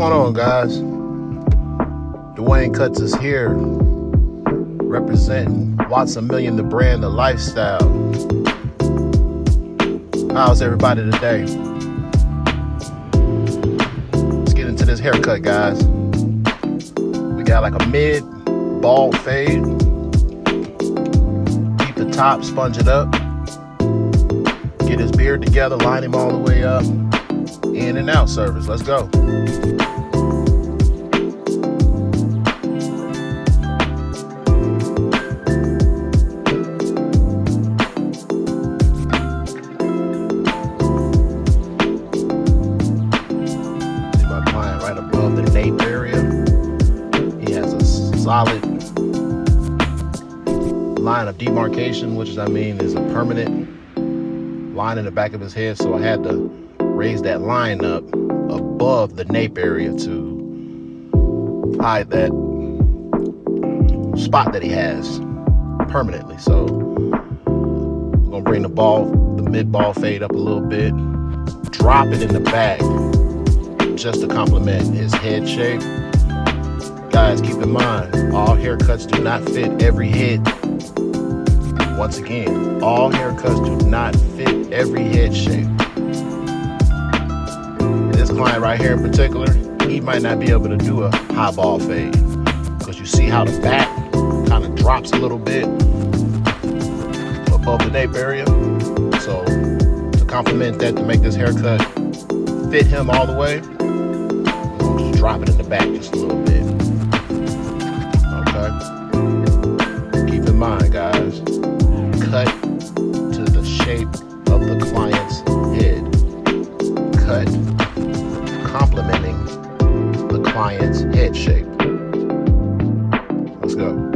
going on, guys? Dwayne Cuts is here, representing Watson Million, the brand, the lifestyle. How's everybody today? Let's get into this haircut, guys. We got like a mid bald fade. Keep the top, sponge it up. Get his beard together, line him all the way up. In and out service. Let's go. Above the nape area, he has a solid line of demarcation, which is a permanent line in the back of his head. So I had to raise that line up above the nape area to hide that spot that he has permanently. So I'm gonna bring the mid ball fade up a little bit, drop it in the back, just to complement his head shape. Guys, keep in mind, all haircuts do not fit every head. Once again, all haircuts do not fit every head shape. This client right here in particular, he might not be able to do a high ball fade because you see how the back kind of drops a little bit above the nape area. So to complement that, to make this haircut fit him all the way, drop it in the back just a little bit. Okay? Keep in mind, guys, cut to the shape of the client's head. Cut complementing the client's head shape. Let's go.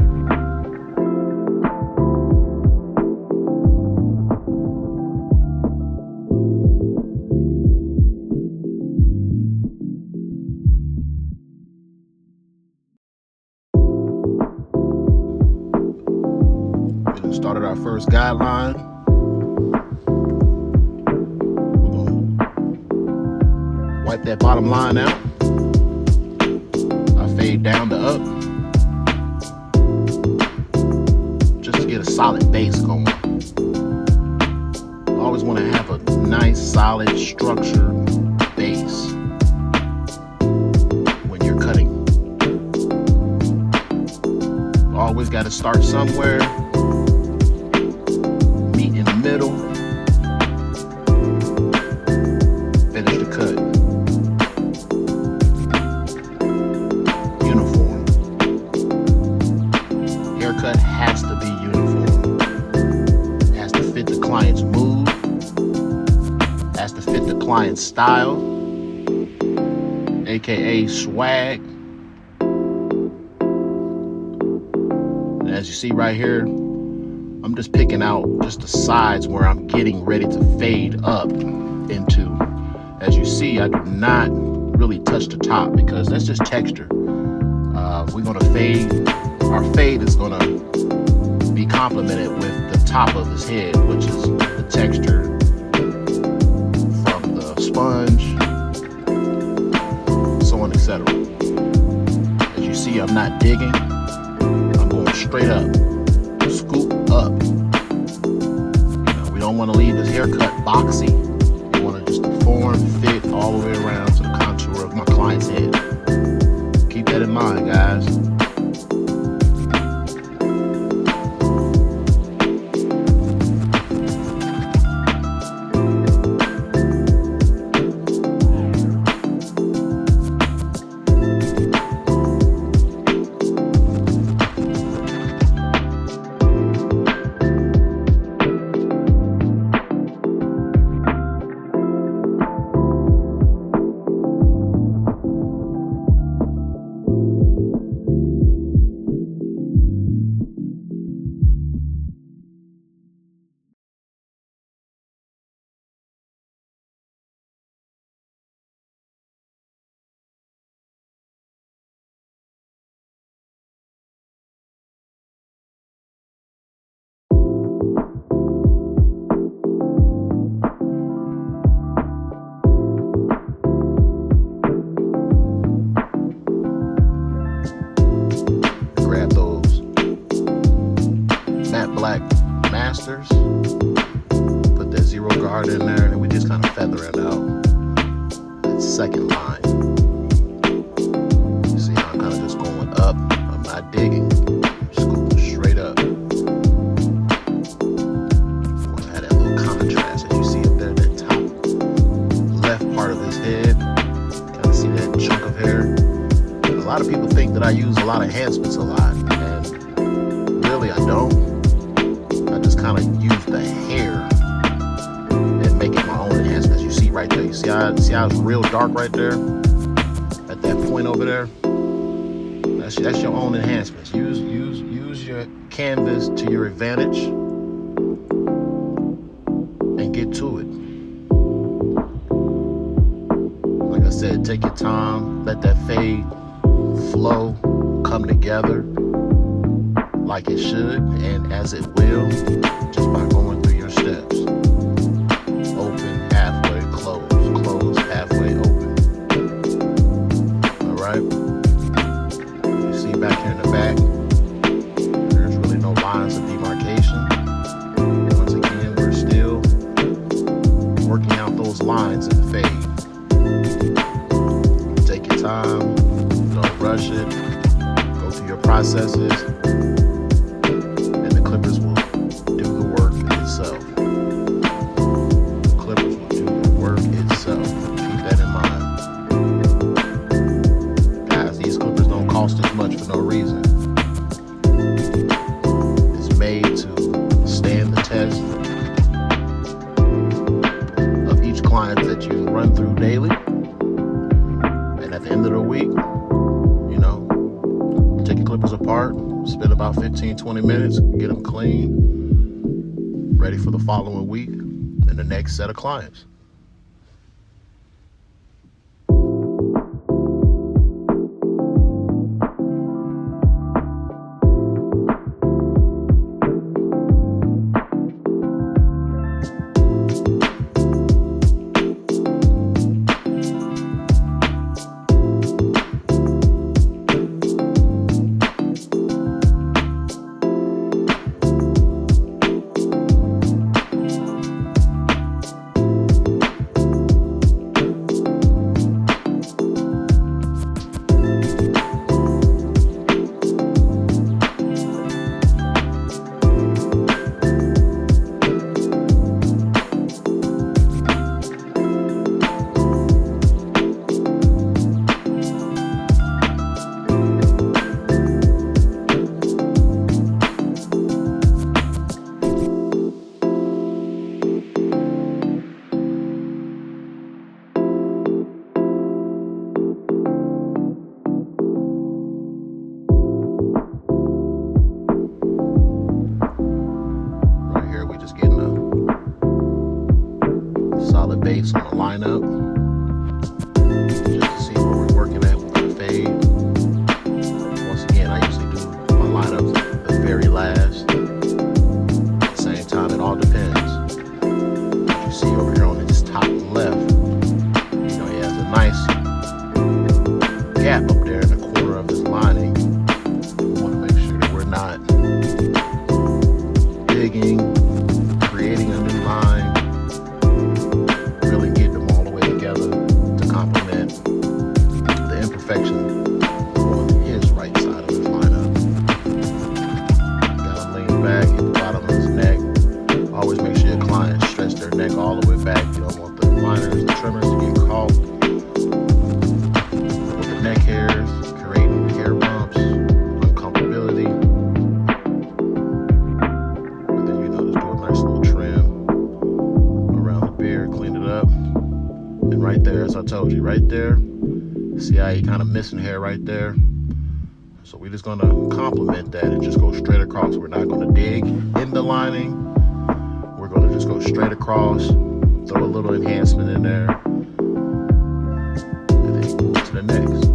Started our first guideline. We're gonna wipe that bottom line out. I fade down to up, just to get a solid base going. You always want to have a nice, solid, structured base when you're cutting. You always got to start somewhere. Middle, finish the cut. Uniform. Haircut has to be uniform. It has to fit the client's mood, has to fit the client's style, aka swag. And as you see right here, I'm just picking out just the sides where I'm getting ready to fade up into. As you see, I do not really touch the top because that's just texture. We're gonna fade. Our fade is gonna be complemented with the top of his head, which is the texture from the sponge, so on, etc. As you see, I'm not digging. I'm going straight up. Scoop up. We don't want to leave this haircut boxy. We want to just form, fit all the way around to the contour of my client's head. Keep that in mind, guys. lot of people think that I use a lot of enhancements a lot, and really I don't. I just kind of use the hair and make it my own enhancements. You see right there, you see how it's real dark right there at that point over there. That's your own enhancements. Use your canvas to your advantage and get to it. Like I said, take your time, let that fade flow come together like it should and as it will, just by going through your steps. Open, halfway, close, close, halfway, open. All right? You see back here in the back, there's really no lines of demarcation. Once again, we're still working out those lines in the fade. Take your time, don't rush it, go through your processes, and the clippers will do the work itself. The clippers will do the work itself. Keep that in mind. Guys, these clippers don't cost as much for no reason. It's made to stand the test of each client that you run through daily. And at the end of the week, you know, take your clippers apart, spend about 15-20 minutes, get them clean, ready for the following week and the next set of clients. Base on the lineup, just to see where we're working at with the fade. Once again, I usually do my lineups the very last. At the same time, it all depends. As you see over here on this top left, you know, he has a nice gap up there in the corner of his lining. We want to make sure that we're not digging, creating a new line. Really get them all the way together to complement the imperfection on his right side of his lineup. Gotta lean back, hit the bottom of his neck. Always make sure your clients stretch their neck all the way back. You don't want the liners, the trimmers to get caught with the neck hairs, creating hair bumps, uncomfortability. And then, you know, just do a nice little trim around the beard, clean it up. And right there, as I told you, right there, see how he kind of missing hair right there? So we're just gonna complement that and just go straight across. We're not gonna dig in the lining. We're gonna just go straight across, throw a little enhancement in there, and then move to the next.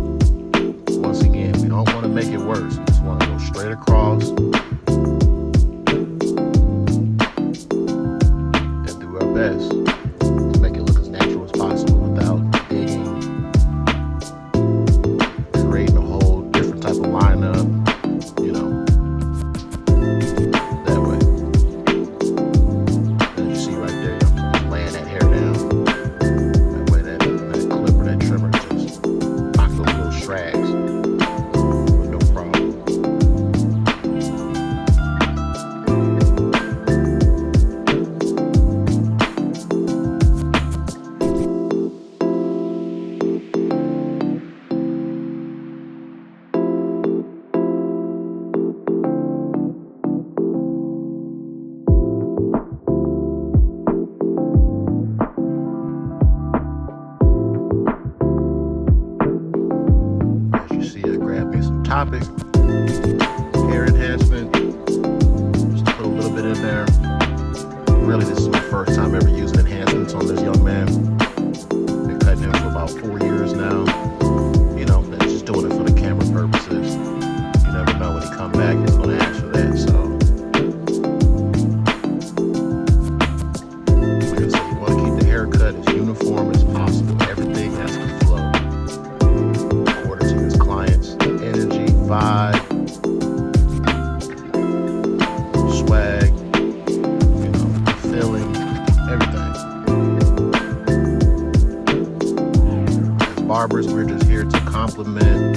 Once again, we don't wanna make it worse. We just wanna go straight across and do our best to make it look as natural as possible without digging, creating a whole different type of lineup, you know, that way. As you see right there, I'm just laying that hair down. topic, hair enhancement, just to put a little bit in there. Really, this is my first time ever using enhancements on this young man. Been cutting him for about 4 years now. You know, just doing it for the camera purposes. You never know when he come back, he's gonna ask for that. So, like I said, you want to keep the haircut as uniform as possible. Everything has to flow according to his client's energy, vibe, swag, feeling, everything. As barbers, we're just here to complement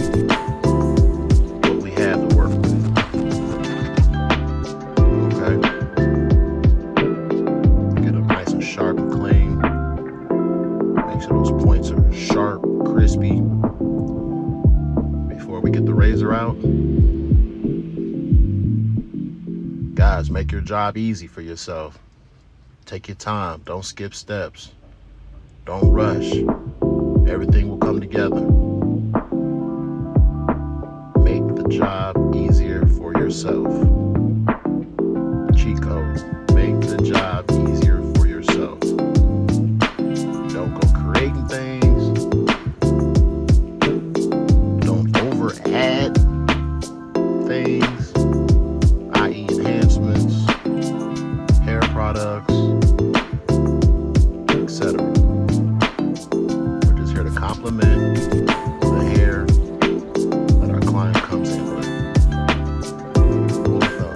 what we have to work with. Okay? Get them nice and sharp and clean. Make sure those points are sharp, crispy. Before we get the razor out, guys, make your job easy for yourself. Take your time. Don't skip steps. Don't rush. Everything will come together. Make the job easier for yourself. Cheat code. Make the job easier for yourself. Don't go creating things. Don't over add things, i.e. enhancements, hair products, etc. We're just here to complement the hair that our client comes in with. Rule of thumb.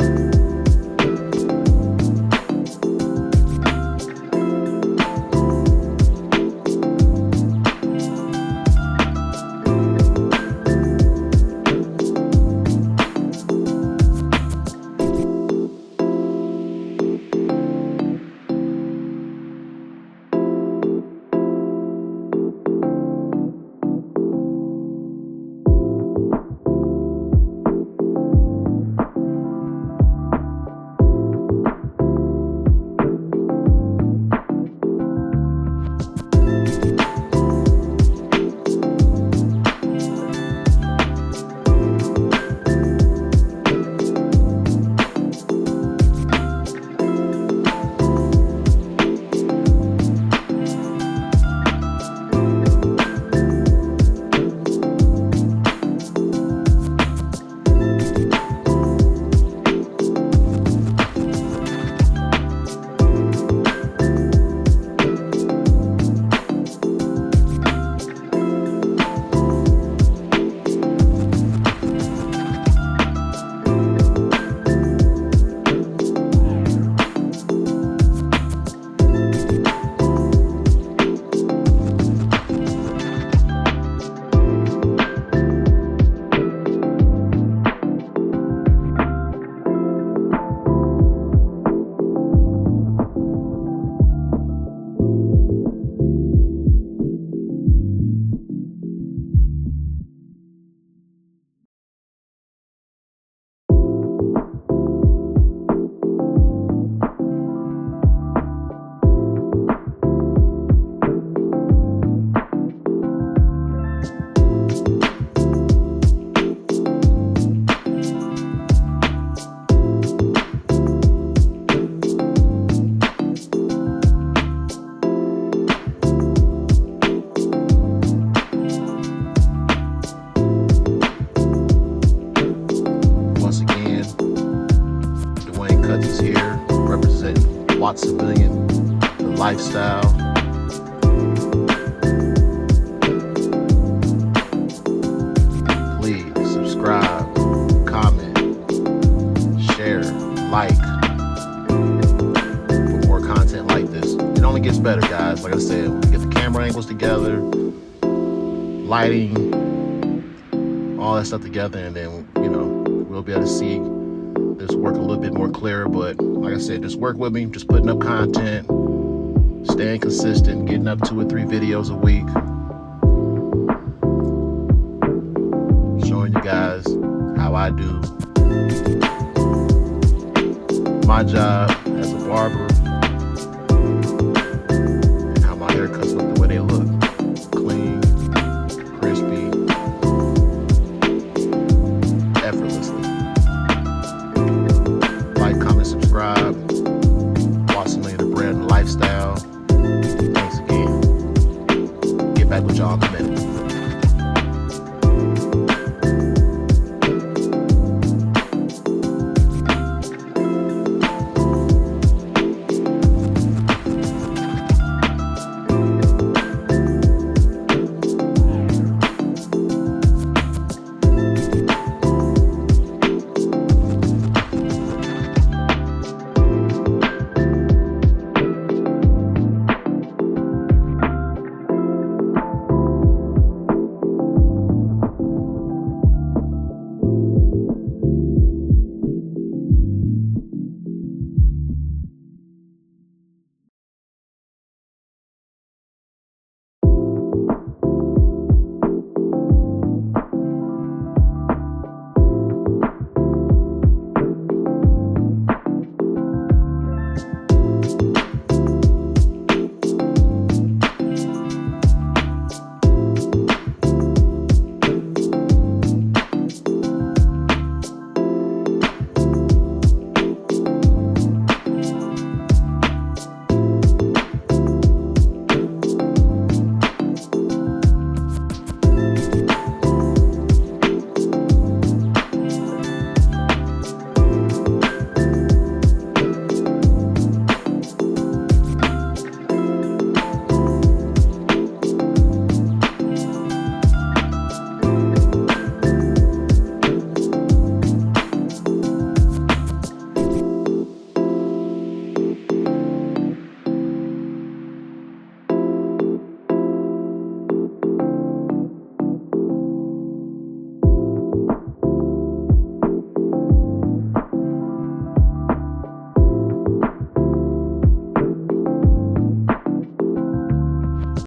Civilian, the lifestyle. Please subscribe, comment, share, like for more content like this. It only gets better, guys. Like I said, we get the camera angles together, lighting, all that stuff together, and then we'll be able to see this work a little bit more clearer. But like I said, just work with me, just putting up content, staying consistent, getting up 2 or 3 videos a week, showing you guys how I do my job as a barber and how my haircuts look the way they look. Clean, crispy, back with y'all in a minute.